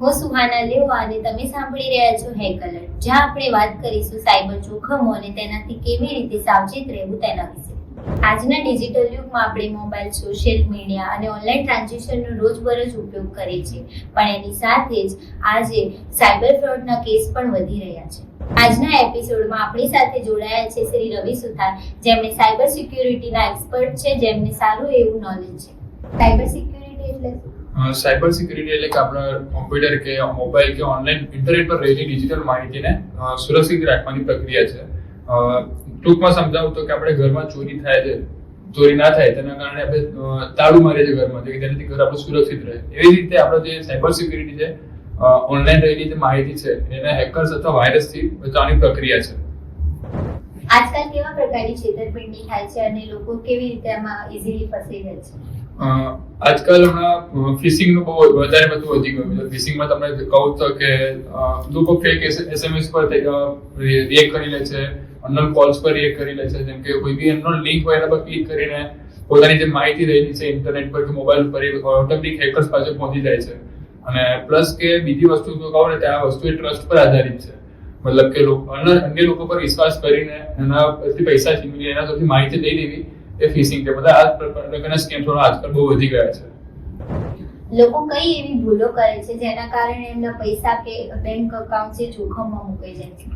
હું સુહાના લેવા અને તમે સાંભળી રહ્યા છો હેક એલર્ટ, જ્યાં આપણે વાત કરીશું સાયબર જોખમો અને તેનાથી કેવી રીતે સાવચેત રહેવું તેના વિશે. આજના ડિજિટલ યુગમાં આપણે મોબાઈલ, સોશિયલ મીડિયા અને ઓનલાઈન ટ્રાન્ઝેક્શનનો રોજબરોજ ઉપયોગ કરીએ છીએ, પણ એની સાથે જ આજે સાયબર ફ્રોડના કેસ પણ વધી રહ્યા છે. આજના એપિસોડમાં આપણી સાથે જોડાયા છે શ્રી રવિ સુથાર, જેમણે સાયબર સિક્યુરિટીના એક્સપર્ટ છે, જેમને સારું એવું નોલેજ છે. સાયબર સિક્યુરિટી એટલે સાયબર સિક્યુરિટી એટલે કે આપણા કોમ્પ્યુટર કે મોબાઈલ કે ઓનલાઈન ઇન્ટરનેટ પર રહેલી ડિજિટલ માહિતીને સુરક્ષિત રાખવાની પ્રક્રિયા છે. ટૂંકમાં સમજાવું તો કે આપણે ઘરમાં ચોરી થાય છે, ચોરી ના થાય તેના કારણે આપણે તાળું મારીએ છીએ ઘરમાં, જેનાથી ઘર આપણું સુરક્ષિત રહે. એવી રીતે આપણે જે સાયબર સિક્યુરિટી છે, ઓનલાઈન રહેલી જે માહિતી છે એને હેકર્સ અથવા વાયરસથી બચાવવાની પ્રક્રિયા છે. આજકાલ કેવા પ્રકારની છેતરપિંડી થાય છે અને લોકો કેવી રીતે આમાં ઇઝીલી ફસાઈ જાય છે? આજકાલ હમણાં ફિશિંગનું બહુ વધારે બધું વધી ગયું છે. ફિશિંગમાં તમને કહું તો કે લોકો ફેક SMS પર રિએક્ટ કરી લે છે, અનનોન કોલ્સ પર રિએક્ટ કરી લે છે. જેમ કે કોઈ બી અનનોન લિંક હોય એના પર ક્લિક કરીને પોતાની જે માહિતી રહેલી છે ઇન્ટરનેટ પર કે મોબાઈલ પર એ ઓટોમેટિક હેકર્સ પાસે પહોંચી જાય છે. અને પ્લસ કે બીજી વસ્તુ તો કહું ને કે આ વસ્તુ એ ટ્રસ્ટ પર આધારિત છે. મતલબ કે અન્ય લોકો પર વિશ્વાસ કરીને એના પરથી પૈસા છીનવી એના પરથી માહિતી લઈ લેવી એ ફિશિંગ છે. બધા આ પ્રકારના સ્કેમ થોડા આજકાલ બહુ વધી ગયા છે. લોકો કઈ એવી ભૂલો કરે છે જેના કારણે એમના પૈસા કે બેંક એકાઉન્ટ છે જોખમમાં મુકાઈ જાય છે?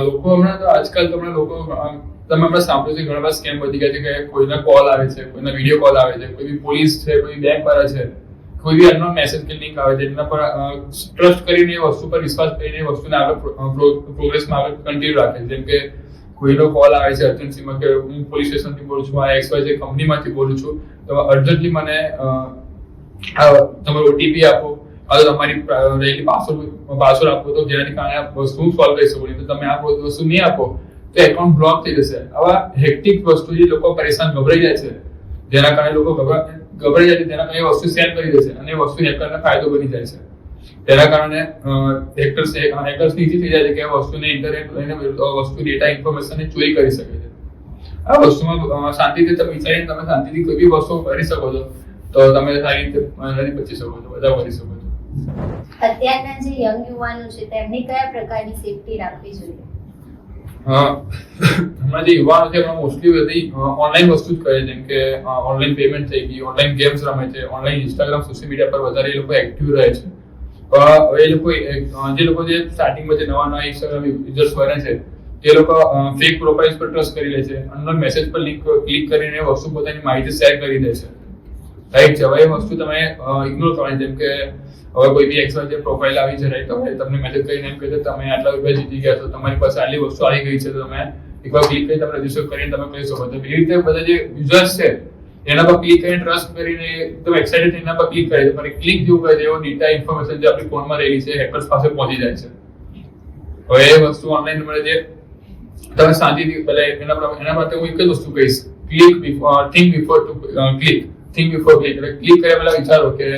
લોકો હમણાં તો આજકાલ તમે હમણાં સાંભળ્યું છે ઘણા બધા સ્કેમ વધી ગયા છે કે કોઈના કોલ આવે છે, કોઈના વિડીયો કોલ આવે છે, કોઈ બી પોલીસ છે, કોઈ બેંક વાળા છે, કોઈ બી અનનોન મેસેજ કે લિંક આવે છે જેના પર ટ્રસ્ટ કરીને એ વસ્તુ પર વિશ્વાસ કરીને એ વસ્તુને આગળ પ્રોગ્રેસમાં આગળ કન્ટિન્યુ રાખે છે. જેમ કે કોઈનો કોલ આવે છે અર્જન્સીમાં કે હું પોલીસ સ્ટેશનથી બોલું છું, આ XYZ કંપનીમાંથી બોલું છું, તો અર્જન્ટલી મને તમારો OTP આપો, અથવા તમારી રહેલી પાસવર્ડ આપો, તો જેનાથી કારણે આ વસ્તુ હું સોલ્વ કરી શકું. તો તમે આ વસ્તુ નહીં આપો તો એકાઉન્ટ બ્લોક થઈ જશે. આવા હેક્ટિક વસ્તુથી લોકો પરેશાન ગભરાઈ જાય છે, જેના કારણે લોકો ગભરાઈ જાય છે, તેના કારણે વસ્તુ શેર કરી દેશે અને એ વસ્તુ હેકરને ફાયદો બની જાય છે. તેના કારણે હેકર્સ ઈઝી થઈ જાય છે કે આ વસ્તુને ઇન્ટરનેટ લઈને વસ્તુ ડેટા ઇન્ફોર્મેશન ચોરી કરી શકે છે. આ વસ્તુમાં શાંતિથી તમે વિચારીને તમે શાંતિથી કોઈ બી વસ્તુ કરી શકો છો, તો તમે સારી રીતે એનાથી બચી શકો છો, બધા કરી શકો છો. અત્યારના જે યંગ યુવાનો છે તેમને કયા પ્રકારની સેફટી રાખવી જોઈએ? હમણાં જે યુવાનો છે એમાં મોસ્ટલી બધી ઓનલાઈન વસ્તુ જ કરે. જેમ કે ઓનલાઈન પેમેન્ટ થઈ ગઈ, ઓનલાઈન ગેમ્સ રમે છે, ઓનલાઈન ઇન્સ્ટાગ્રામ, સોશિયલ મીડિયા પર વધારે એ લોકો એક્ટિવ રહે છે. હવે એ લોકો જે સ્ટાર્ટિંગમાં જે નવા ઇન્સ્ટાગ્રામ યુઝર્સ બને છે તે લોકો ફેક પ્રોફાઇલ્સ પર ટ્રસ્ટ કરી લે છે, અનનોન મેસેજ પર ક્લિક કરીને વસ્તુ પોતાની માહિતી શેર કરી દે છે. રાઈટ છે. હવે એ વસ્તુ તમે ઇગ્નોર કરવાની. જેમ કે હવે કોઈ બી XYZ પ્રોફાઇલ આવી છે, રાઈટ, હવે તમને મેસેજ કરીને એમ કહે છે તમે આટલા રૂપિયા જીતી ગયા છો, તમારી પાસે આટલી વસ્તુ આવી ગઈ છે, તો તમે એકવાર ક્લિક કરી તમે રજીસ્ટર કરીને તમે કહી શકો. તો એવી રીતે બધા જે યુઝર્સ છે એના પર ક્લિક કરીને ટ્રસ્ટ કરીને તમે એક્સાઇટેડ થઈને એના પર ક્લિક કરે છે, પણ ક્લિક જેવું કરે છે એવો ડેટા ઇન્ફોર્મેશન જે આપણી ફોનમાં રહેલી છે હેકર્સ પાસે પહોંચી જાય છે. હવે એ વસ્તુ ઓનલાઈન મળે છે, તમે શાંતિથી એના માટે હું એક જ વસ્તુ કહીશ, થિંક બિફોર ક્લિક. એટલે ક્લિક કર્યા પહેલા વિચારો કે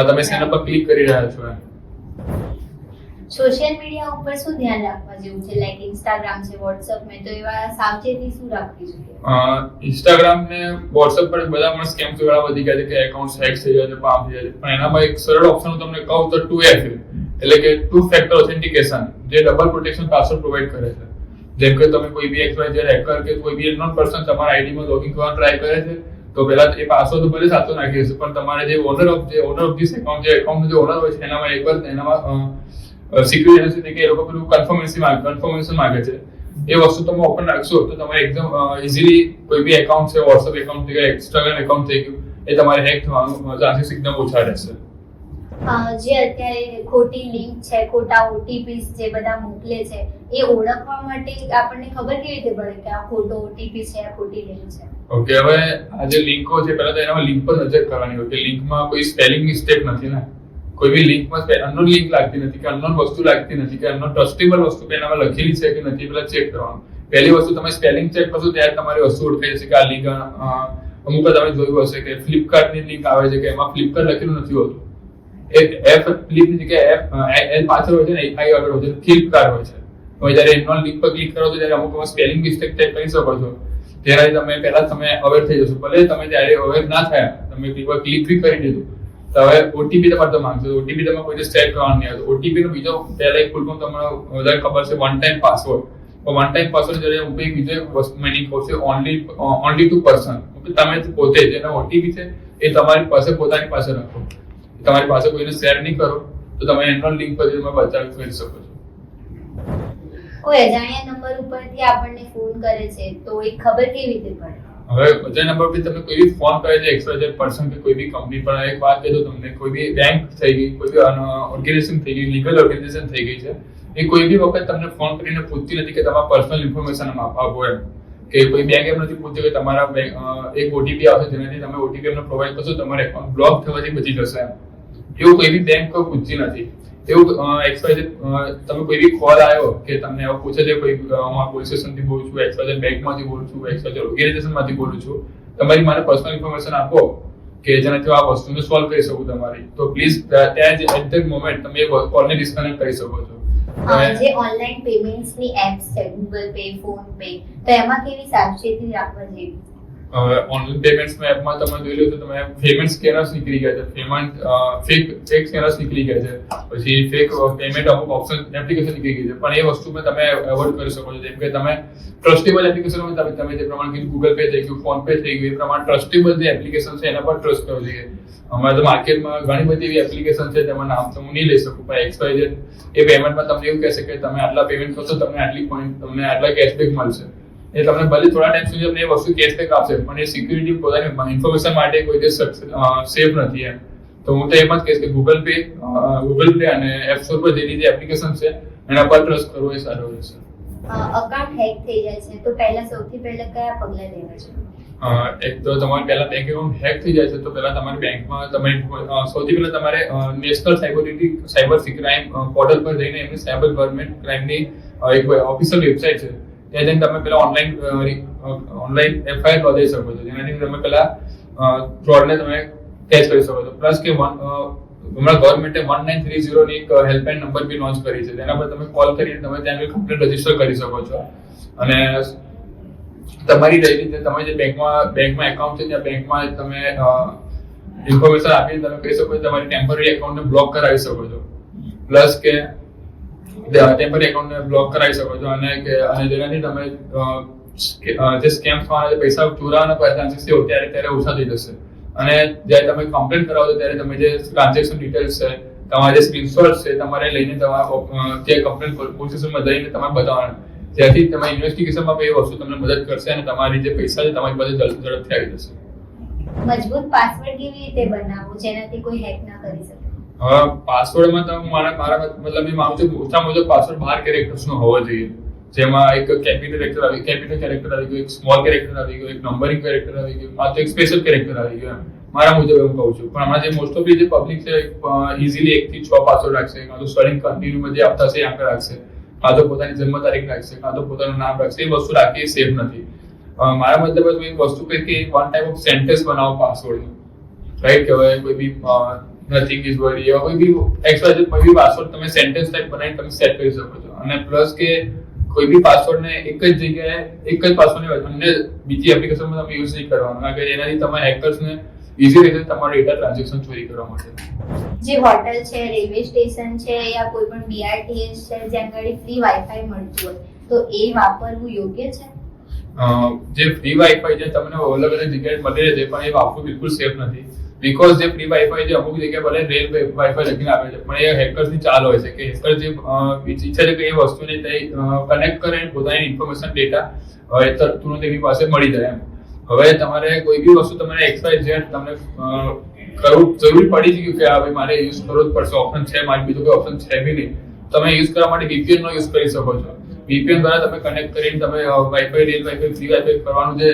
તમે શેના પર ક્લિક કરી રહ્યા છો. સોશિયલ મીડિયા ઉપર શું ધ્યાન રાખવા જેવું છે? લાઈક ઇન્સ્ટાગ્રામ છે, વોટ્સએપ મેં, તો એવા સાવચેતી શું રાખવી જોઈએ? ઇન્સ્ટાગ્રામ ને વોટ્સએપ પર બધા પણ સ્કેમ વાળા વધી ગયા છે કે એકાઉન્ટ હેક થઈ જાય છે, પામ થઈ જાય છે. પણ એનામાં એક સરળ ઓપ્શન હું તમને કહું તો 2FA એટલે કે ટુ ફેક્ટર ઓથેન્ટિકેશન, જે ડબલ પ્રોટેક્શન પાસવર્ડ પ્રોવાઈડ કરે છે. જેમ કે તમે કોઈ બી XYZ હેકર કે કોઈ બી અનનોન પર્સન તમારા આઈડીમાં લોગિન કરવાનો ટ્રાય કરે છે, તો પહેલા એ પાસવર્ડ તો ભલે સાચો નાખી હશે, પણ તમારે જે ઓનર ઓફ ધીસ એકાઉન્ટ, જે એકાઉન્ટનો જે ઓનર હોય છે એનામાં એકવાર સિક્યુરિટી એજન્સી કે એ લોકો પેલું કન્ફર્મેશન માંગે છે. એ વસ્તુ તમે ઓપન રાખશો તો તમારે એકદમ ઇઝીલી કોઈ બી એકાઉન્ટ છે, વોટ્સએપ એકાઉન્ટ થઈ ગયું, ઇન્સ્ટાગ્રામ એકાઉન્ટ થઈ ગયું, એ તમારે હેક થવાનું ચાન્સીસ એકદમ ઓછા રહેશે. જે અત્યારે ખોટી લિંક છે, ખોટા OTPs જે બધા મોકલે છે, એ ઓળખવા માટે આપણને ખબર કેવી રીતે પડે કે આ ખોટો OTP છે, આ ખોટી લિંક છે? ઓકે, હવે આ જે લિંકો છે પહેલા તો એનામાં લિંક પર નજર કરવાની હોય કે લિંકમાં કોઈ સ્પેલિંગ મિસ્ટેક નથી ને, કોઈ બી લિંકમાં અનનોન લિંક લાગતી નથી કે અનનોન વસ્તુ લાગતી નથી કે અનનોન ટ્રસ્ટેબલ વસ્તુ એનામાં લખેલી છે કે નથી, પેલા ચેક કરવાનું. પહેલી વસ્તુ તમે સ્પેલિંગ ચેક કરશો ત્યારે તમારી વસ્તુ ઓળખાઈ જશે કે આ લિંક અમુક તમે જોયું હશે કે ફ્લિપકાર્ટની લિંક આવે છે કે એમાં ફ્લિપકાર્ટ લખેલું નથી હોતું. એક એપ ફ્લિપની જગ્યાએ એલ પાછળ હોય છે ને આઈ આગળ હોય છે, ફ્લિપકાર્ટ હોય છે. હવે જ્યારે અનનોન લિંક પર ક્લિક કરો છો ત્યારે અમુક સ્પેલિંગ મિસ્ટેક ચેક કરી શકો છો. ત્યારે તમે પહેલા તમે અવેર થઈ જશો. ભલે તમે ત્યારે અવેર ના થયા, તમે ક્લિક બી કરી દીધું, તો હવે ઓટીપી તમારે તો માંગશે, ઓટીપી તમે કોઈ દિવસ શેર કરવાનું નહીં આવે. ઓટીપી નો બીજો પહેલા એક ફૂલ ફોર્મ તમને વધારે ખબર છે, વન ટાઈમ પાસવર્ડ. તો વન ટાઈમ પાસવર્ડ જ્યારે હું બીજો એક વસ્તુ મેં કહું છું, ઓનલી ટુ પર્સન. તમે પોતે જેનો ઓટીપી છે એ તમારી પાસે પોતાની પાસે રાખો, તમારી પાસે કોઈને શેર નહીં કરો, તો તમે એનો લિંક પરથી તમે બચાવ કરી શકો છો. કોઈ અજાણ્યા નંબર ઉપરથી આપણને ફોન કરે છે તો એ ખબર કેવી રીતે પડે? હવે અજાણ્યા નંબર પર તમને કોઈ બી ફોન કરે છે, XYZ પર્સન કે કોઈ બી કંપની પર, એક વાત કહી દો તમને, કોઈ બી બેંક થઈ ગઈ, કોઈ બી ઓર્ગેનાઇઝેશન થઈ ગઈ, લીગલ ઓર્ગેનાઇઝેશન થઈ ગઈ છે, એ કોઈ બી વખત તમને ફોન કરીને પૂછતી નથી કે તમારા પર્સનલ ઇન્ફોર્મેશન આપો એમ, કે કોઈ બેંક એમ નથી પૂછતી કે તમારા એક ઓટીપી આવશે જેનાથી તમે ઓટીપી એમને પ્રોવાઈડ કરશો, તમારે એકાઉન્ટ બ્લોક થવાથી બચી જશે એમ. એવું કોઈ બી બેંક પૂછતી નથી. એવું XYZ તમે કોઈ બી કોલ આવ્યો કે તમને એવું પૂછે છે, કોઈ હું પોલીસ સ્ટેશનથી બોલું છું, XYZ બેંકમાંથી બોલું છું, XYZ ઓર્ગેનાઇઝેશનમાંથી બોલું છું, તમારી મને પર્સનલ ઇન્ફોર્મેશન આપો કે જેનાથી આ વસ્તુને સોલ્વ કરી શકું તમારી, તો પ્લીઝ ત્યાં જ એટ ધ મોમેન્ટ તમે એ કોલને ડિસ્કનેક્ટ કરી શકો છો. જે ઓનલાઈન પેમેન્ટ્સની એપ્સ છે, ગૂગલ પે, ફોન પે, તો એમાં કેવી સાવચેતી રાખવા જેવી? ઓનલાઈન પેમેન્ટ્સમાં એપમાં તમે જોઈ લો તો તમે પેમેન્ટ સ્કેનર્સ નીકળી ગયા છે, પેમેન્ટ ફેક સ્કેનર્સ નીકળી ગયા છે, પછી ફેક પેમેન્ટ અમુક ઓપ્શન એપ્લિકેશન નીકળી ગઈ છે, પણ એ વસ્તુમાં તમે એવોઇડ કરી શકો છો. જેમ કે તમે ટ્રસ્ટેબલ એપ્લિકેશનો તમે જે પ્રમાણે કીધું, ગૂગલ પે થઈ ગયું, ફોન પે થઈ ગયું, એ પ્રમાણે ટ્રસ્ટેબલ જે એપ્લિકેશન છે એના પર ટ્રસ્ટ કરવો જોઈએ. અમારે તો માર્કેટમાં ઘણી બધી એવી એપ્લિકેશન છે જેમાં નામ તો હું નહીં લઈ શકું, પણ XYZ એ પેમેન્ટમાં તમને એવું કહેશે કે તમે આટલા પેમેન્ટ કરશો તમને આટલી પોઈન્ટ, તમને આટલા કેશબેક મળશે. એ તમને ભલે થોડા ટાઈમ સુધી તમને એ વસ્તુ કેશબેક આપશે, પણ એ સિક્યુરિટી પોતાની ઇન્ફોર્મેશન માટે કોઈ દિવસ સેફ નથી એમ. તો હું તો એમ જ કહીશ કે ગૂગલ પે અને એપ સ્ટોર પર જે રીતે એપ્લિકેશન છે એના પર ટ્રસ્ટ કરવો એ સારો રહેશે. અકાઉન્ટ હેક થઈ જાય છે તો સૌથી પહેલા કયા પગલાં લેવા જોઈએ? એક તો તમારે પહેલા બેંક એકાઉન્ટ હેક થઈ જાય છે તો પહેલા તમારી બેંકમાં તમે સૌથી પહેલા તમારે નેશનલ સાયબર ક્રાઇમ પોર્ટલ પર જઈને એમની સાયબર ગવર્નમેન્ટ ક્રાઇમની એક ઓફિશિયલ વેબસાઇટ છે, ત્યાં જઈને તમે પેલા ઓનલાઈન FIR નોંધાવી શકો છો, જેનાથી તમે પેલા ફ્રોડને તમે કેચ કરી શકો છો. પ્લસ કે હમણાં ગવર્મેન્ટે 1930 ની એક હેલ્પલાઇન નંબર બી લોન્ચ કરી છે, તેના પર તમે કોલ કરીને તમે ત્યાં કમ્પ્લેન રજીસ્ટર કરી શકો છો. અને તમારી રહી રીતે તમે જે બેંકમાં એકાઉન્ટ છે ત્યાં બેંકમાં તમે ઇન્ફોર્મેશન આપીને તમે કહી શકો છો તમારી ટેમ્પરરી એકાઉન્ટને બ્લોક કરાવી શકો છો. પ્લસ કે ટેમ્પરરી એકાઉન્ટને બ્લોક કરાવી શકો છો, અને જેનાથી તમે જે સ્કેમ્સ વાળા પૈસા ચોરાવાના ચાન્સીસ છે ત્યારે ઓછા થઈ જશે. અને જ્યારે તમે કમ્પ્લેન કરાવો છો ત્યારે તમે જે ટ્રાન્ઝેક્શન ડિટેલ્સ છે, તમારા જે સ્ક્રીનશોટ છે, તમારે લઈને તમારા જે કમ્પ્લેન પોલીસ સ્ટેશનમાં જઈને તમારે બતાવવાના, ત્યાંથી તમારી ઇન્વેસ્ટિગેશનમાં એ વસ્તુ તમને મદદ કરશે અને તમારી જે પૈસા છે તમારી પાસે ઝડપથી આવી જશે. મજબૂત પાસવર્ડ કેવી રીતે બનાવવો જેનાથી કોઈ હેક ના કરી શકે? પાસવર્ડમાં તો મારા મતલબ એ માનું છું ઓછામાં ઓછો પાસવર્ડ 12 કેરેક્ટર્સનો હોવો જોઈએ, જેમાં એક કેપિટલ કેરેક્ટર આવી ગયું, એક સ્મોલ કેરેક્ટર આવી ગયું, એક નંબરિંગ કેરેક્ટર આવી ગયું, આ તો એક સ્પેશિયલ કેરેક્ટર આવી ગયું. મારા મુજબ એવું કહું છું. પણ હમણાં જે મોસ્ટ ઓફ જે પબ્લિક છે ઇઝીલી 1 થી 6 પાસવર્ડ રાખશે, કાં તો સ્ટડિંગ કન્ટિન્યુમાં જે આપતા છે એ આંકડા રાખશે, કાં તો પોતાની જન્મ તારીખ રાખશે, કાં તો પોતાનું નામ રાખશે. એ વસ્તુ રાખી એ સેફ નથી. મારા મતલબ એક વસ્તુ કહે કે વન ટાઈપ ઓફ સેન્ટેન્સ બનાવો પાસવર્ડનું, રાઈટ? કે હવે કોઈ બી નથિંગ ઇઝ વર્ડી યા કોઈ બી XYZ કોઈ બી પાસવર્ડ તમે સેન્ટેન્સ ટાઈપ બનાવીને તમે સેટ કરી શકો છો. અને પ્લસ કે કોઈ બી પાસવર્ડને એક જ જગ્યાએ એક જ પાસવર્ડને અન્ય બીજી એપ્લિકેશનમાં તમે યુઝ નહીં કરવાનો, કારણ કે એનાથી તમારા હેકર્સને ઈઝી રહેશે તમારા ડેટા ટ્રાન્ઝેક્શન ચોરી કરવા માટે. જે હોટલ છે, રેલવે સ્ટેશન છે યા કોઈ પણ BRTS છે જ્યાં આગળ ફ્રી વાઈફાઈ મળતું હોય તો એ વાપરવું યોગ્ય છે? જે ફ્રી વાઈફાઈ જે તમને અલગ અલગ જગ્યાએ મળી રહે છે પણ એ વાપરવું બિલકુલ સેફ નથી. બીકોઝ જે ફ્રી વાઈફાઈ જે અમુક જગ્યાએ ભલે રેલ વાઈફાઈ લખીને આપે છે, પણ એ હેકર્સની ચાલ હોય છે કે હેકર જે ઈચ્છે છે કે એ વસ્તુને કનેક્ટ કરે પોતાની ઇન્ફોર્મેશન ડેટા તુરંત એની પાસે મળી જાય એમ. હવે તમારે કોઈ બી વસ્તુ તમારે XYZ તમને કરવું જરૂરી પડી છે કે હવે મારે યુઝ કરવો જ પડશે, ઓપ્શન છે મારી, બીજું કોઈ ઓપ્શન છે બી નહીં, તમે યુઝ કરવા માટે VPN નો યુઝ કરી શકો છો. VPN દ્વારા તમે કનેક્ટ કરીને તમે wifi rail wifi free wifi કરવાનું જે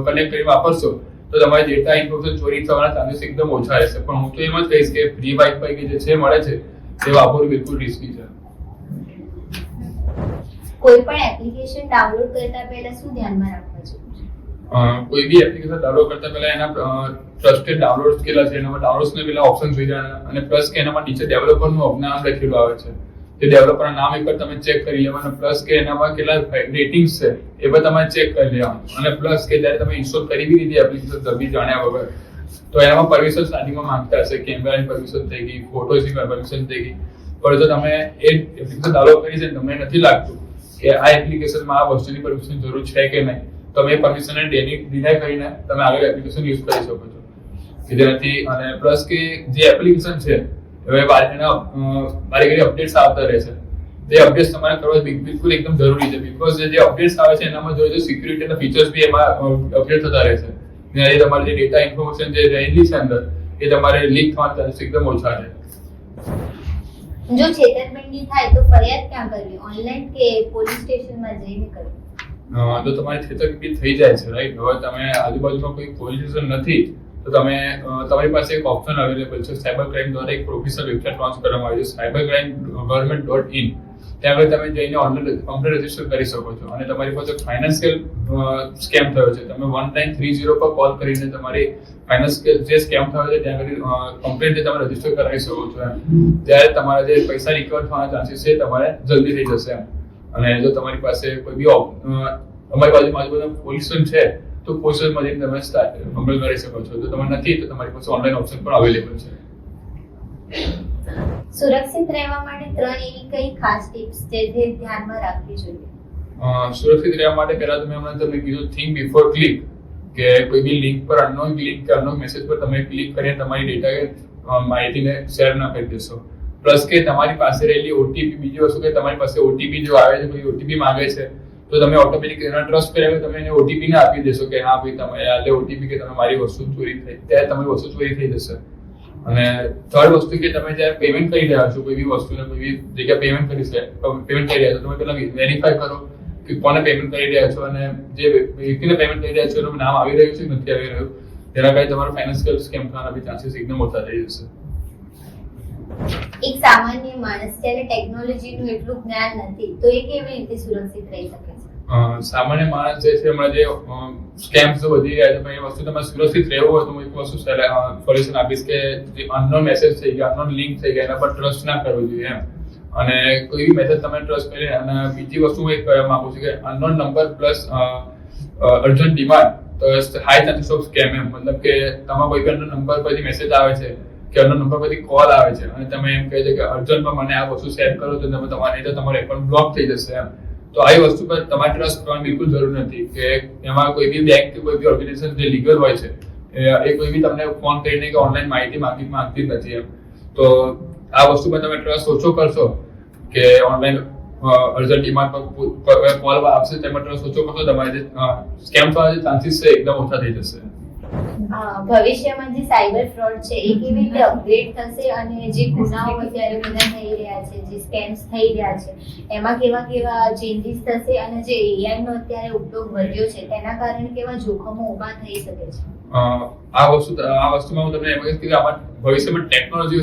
કનેક્ટ કરી વાપરશો તો તમારી ડેટા ઇન્ફોર્મેશન ચોરી થવાના ચાન્સીસ એકદમ ઓછા રહેશે. પણ હું તો એમ જ કહીશ કે ફ્રી વાઈફાઈ કે જે છે મળે છે તે વાપરવું બિલકુલ રિસ્કી છે. કોઈ પણ એપ્લિકેશન ડાઉનલોડ કરતા પહેલા શું ધ્યાનમાં રાખવું જોઈએ? કોઈ બી એપ્લિકેશન ડાઉનલોડ કરતા પહેલા એના ટ્રસ્ટેડ ડાઉનલોડ કેટલા છે, એનામાં ડાઉનલોડ્સને પેલા ઓપ્શન જોઈ જવાના, અને પ્લસ કે એનામાં નીચે ડેવલપરનું નામ લખેલું આવે છે, તે ડેવલપરના નામ એકવાર તમે ચેક કરી લેવાના. પ્લસ કે એનામાં કેટલા રેટિંગ્સ છે એ પણ તમારે ચેક કરી લેવાનું. અને પ્લસ કે જ્યારે તમે ઇન્સ્ટોલ કરી બી દીધી એપ્લિકેશન બી જાણ્યા વગર તો એનામાં પરમિશન સ્ટાર્ટિંગમાં માંગતા હશે, કેમેરાની પરમિશન થઈ ગઈ, ફોટોસની પરમિશન થઈ ગઈ, પણ જો તમે એ એપ્લિકેશન ડાઉનલોડ કરી છે તમને નથી લાગતું કે આ એપ્લિકેશનમાં આ વસ્તુની પરમિશન જરૂર છે કે નહીં, તમે એ પરમિશનને ડિનાય કરીને તમે આગળ એપ્લિકેશન યુઝ કરી શકો છો. કે જેનાથી અને પ્લસ કે જે એપ્લિકેશન છે હવે બારી ઘડી અપડેટ્સ આવતા રહે છે, જે અપડેટ્સ તમારે કરવા બિલકુલ એકદમ જરૂરી છે. બીકોઝ જે અપડેટ્સ આવે છે એનામાં જોઈએ તો સિક્યુરિટીના ફીચર્સ બી એમાં અપડેટ થતા રહે છે. જેનાથી તમારી જે ડેટા ઇન્ફોર્મેશન જે રહેલી છે અંદર એ તમારે લીક થવાના ચાન્સીસ એકદમ ઓછા છે. જો છેતરપિંડી થાય તો ફરિયાદ ક્યાં કરવી, ઓનલાઈન કે પોલીસ સ્ટેશનમાં જઈને કરવી? તો તમારી છેતરપિંડી થઈ જાય છે રાઈટ. હવે તમે આજુબાજુમાં કોઈ પોલીસ સ્ટેશન નથી તો તમે તમારી પાસે એક ઓપ્શન અવેલેબલ છે, સાયબર ક્રાઇમ દ્વારા એક પ્રોફેશનલ વેબસાઇટ લોન્ચ કરવામાં આવી છે, cybercrime.government.in. ત્યાં આગળ તમે જઈને ઓનલાઈન કમ્પ્લેન રજીસ્ટર કરી શકો છો. અને તમારી પાસે ફાઇનાન્શિયલ સ્કેમ થયો છે, તમે 1930 પર કોલ કરીને તમારી ફાઇનાન્શિયલ જે સ્કેમ થયો છે ત્યાં આગળ કમ્પ્લેન તમે રજીસ્ટર કરાવી શકો છો. ત્યારે તમારા જે પૈસા રિકવર થવાના ચાન્સીસ છે તમારે જલ્દી થઈ જશે. અને જો તમારી પાસે કોઈ બી અમારી આજુબાજુ પોલીસ સ્ટેશન છે તો પોલીસ સ્ટેશનમાં જઈને તમે કમ્પ્લેન કરી શકો છો. જો તમારે નથી તો તમારી પાસે ઓનલાઈન ઓપ્શન પણ અવેલેબલ છે. સુરક્ષિત રહેવા માટે 3 એવી કઈ ખાસ ટિપ્સ છે જે ધ્યાનમાં રાખવી જોઈએ? સુરક્ષિત રહેવા માટે પહેલા તમને કીધું થિંક બિફોર ક્લિક, કે કોઈ બી લિંક પર અનનોન લિંક કે અનનોન મેસેજ પર તમે ક્લિક કરીને તમારી ડેટા માહિતીને શેર ના કરી દેશો. પ્લસ કે તમારી પાસે રહેલી ઓટીપી, બીજી વસ્તુ કે તમારી પાસે ઓટીપી જો આવે છે, કોઈ ઓટીપી માંગે છે તો તમે ઓટોમેટિક એના ટ્રસ્ટ કર્યા તમે એને ઓટીપી ને આપી દેશો કે હા ભાઈ તમે આલે ઓટીપી કે તમે મારી વસ્તુ ચોરી થઈ, ત્યારે તમારી વસ્તુ ચોરી થઈ જશે. અને થર્ડ વસ્તુ કે તમે જ્યારે પેમેન્ટ કરી રહ્યા છો કોઈ બી વસ્તુને, કોઈ બી જગ્યાએ પેમેન્ટ કરી રહ્યા છો, તમે પહેલા વેરીફાઈ કરો કે કોને પેમેન્ટ કરી રહ્યા છો અને જે વ્યક્તિને પેમેન્ટ કરી રહ્યા છો એનું નામ આવી રહ્યું છે કે નથી આવી રહ્યું. તેના કારણે તમારો ફાઇનાન્શિયલ સ્કેમ થવાના બી ચાન્સીસ એકદમ ઓછા થઈ જશે. એક સામાન્ય માણસ જ્યારે ટેકનોલોજીનું એટલું જ્ઞાન નથી તો એ કેવી રીતે સુરક્ષિત રહી શકે છે? સામાન્ય માણસ જે છે હમણાં જે સ્કેમ્સ વધી ગયા છે, પણ એ વસ્તુ તમારે સુરક્ષિત રહેવું હોય તો હું એક વસ્તુ સોલ્યુશન આપીશ કે જે અનનોન મેસેજ થઈ ગયા, અનનોન લિંક થઈ ગયા, એના પર ટ્રસ્ટ ના કરવો જોઈએ એમ. અને કોઈ બી મેસેજ તમે ટ્રસ્ટ કરી. અને બીજી વસ્તુ હું એક કહેવા માંગુ છું કે unknown number plus urgent demand તો હાઈ ચાન્સીસ ઓફ સ્કેમ એમ. મતલબ કે તમારા કોઈ પણ નંબર પરથી મેસેજ આવે છે કે અન્ય નંબર પરથી કોલ આવે છે અને તમે એમ કહે છે કે અર્જન્ટમાં મને આ વસ્તુ શેર કરો તો તમે તમારો એકાઉન્ટ બ્લોક થઈ જશે એમ. તો આવી વસ્તુ પર તમારે ટ્રસ્ટ કરવાની બિલકુલ જરૂર નથી. કે એમાં કોઈ બી બેંક કે કોઈ બી ઓર્ગેનાઇઝેશન જે લીગલ હોય છે એ કોઈ બી તમને ફોન કરીને કે ઓનલાઈન માહિતી માંગતી નથી એમ. તો આ વસ્તુ પર તમે ટ્રસ્ટ ઓછો કરશો કે ઓનલાઈન અર્જન્ટ ડિમાન્ડ પર કોલ આવશે તેમાં ટ્રસ્ટ ઓછો કરશો, તમારે જે સ્કેમ થવાના ચાન્સીસ છે એકદમ ઓછા થઈ જશે. ભવિષ્યમાં જે સાયબર ફ્રોડ છે એ કેવી રીતે અપગ્રેડ થશે અને જે ગુનાઓ અત્યારે બધા થઈ રહ્યા છે, જે સ્કેમ્સ થઈ રહ્યા છે એમાં કેવા ચેન્જીસ થશે અને જે એઆઈ નો અત્યારે ઉપયોગ વધ્યો છે તેના કારણે કેવા જોખમો ઊભા થઈ શકે છે? આ વસ્તુમાં હું તમને એમ કહીશ કે આમાં ભવિષ્યમાં ટેકનોલોજી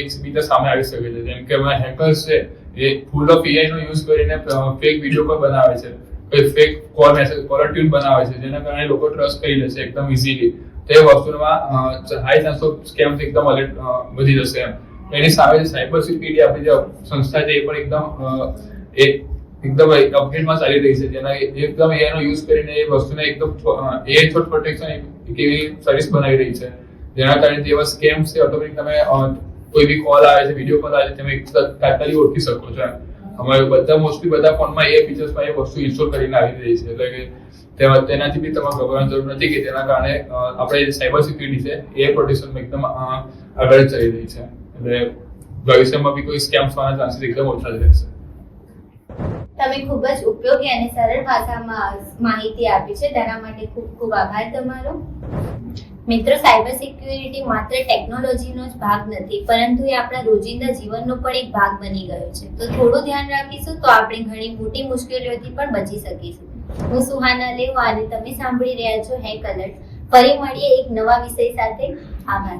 એક બીજા સામે આવી શકે છે. જેમ કે હમણાં હેકર્સ છે એ ફૂલ ઓફ એઆઈ નો યુઝ કરીને ફેક વિડીયો પર બનાવે છે, કોઈ ફેક કોલર ટ્યુન બનાવે છે, જેના કારણે લોકો ટ્રસ્ટ કરી લે છે એકદમ ઇઝીલી. તો એ વસ્તુમાં હાઈ ચાન્સ ઓફ સ્કેમ્સ એકદમ વધી જશે એમ. એની સામે સાયબર સિક્યુરિટી આપણી જે સંસ્થા છે એ પણ એકદમ અપગ્રેડમાં ચાલી રહી છે, જેના એકદમ એનો યુઝ કરીને એ વસ્તુને એકદમ એઆઈ થ્રોટ પ્રોટેક્શન એક એવી સર્વિસ બનાવી રહી છે, જેના કારણે જેવા સ્કેમ્સ છે ઓટોમેટિક તમે કોઈ બી કોલ આવે છે, વિડીયો કોલ આવે છે, તમે તાત્કાલિક ઓળખી શકો છો એમ. અમારે મોસ્ટલી બધા ફોનમાં એ ફીચર્સમાં એ વસ્તુ ઇન્સ્ટોલ કરીને આવી રહી છે. એટલે કે તેનાથી બી તમારે ગભરાવાની જરૂર નથી કે તેના કારણે આપણે સાયબર સિક્યુરિટી છે એ પ્રોટેક્શનમાં એકદમ આગળ ચાલી રહી છે. એટલે ભવિષ્યમાં બી કોઈ સ્કેમ્સ થવાના ચાન્સીસ એકદમ ઓછા જ રહેશે. તમે ખૂબ જ ઉપયોગી અને સરળ ભાષામાં માહિતી આપી છે, તેના માટે ખૂબ ખૂબ આભાર તમારો. મિત્રો, સાયબર સિક્યુરિટી માત્ર ટેકનોલોજીનો જ ભાગ નથી, પરંતુ એ આપણા રોજિંદા જીવનનો પણ એક ભાગ બની ગયો છે. તો થોડું ધ્યાન રાખીશું તો આપણે ઘણી મોટી મુશ્કેલીઓથી પણ બચી શકીશું. હું સુહાના લેવા અને તમે સાંભળી રહ્યા છો હેક એલર્ટ. ફરી મળીએ એક નવા વિષય સાથે. આભાર.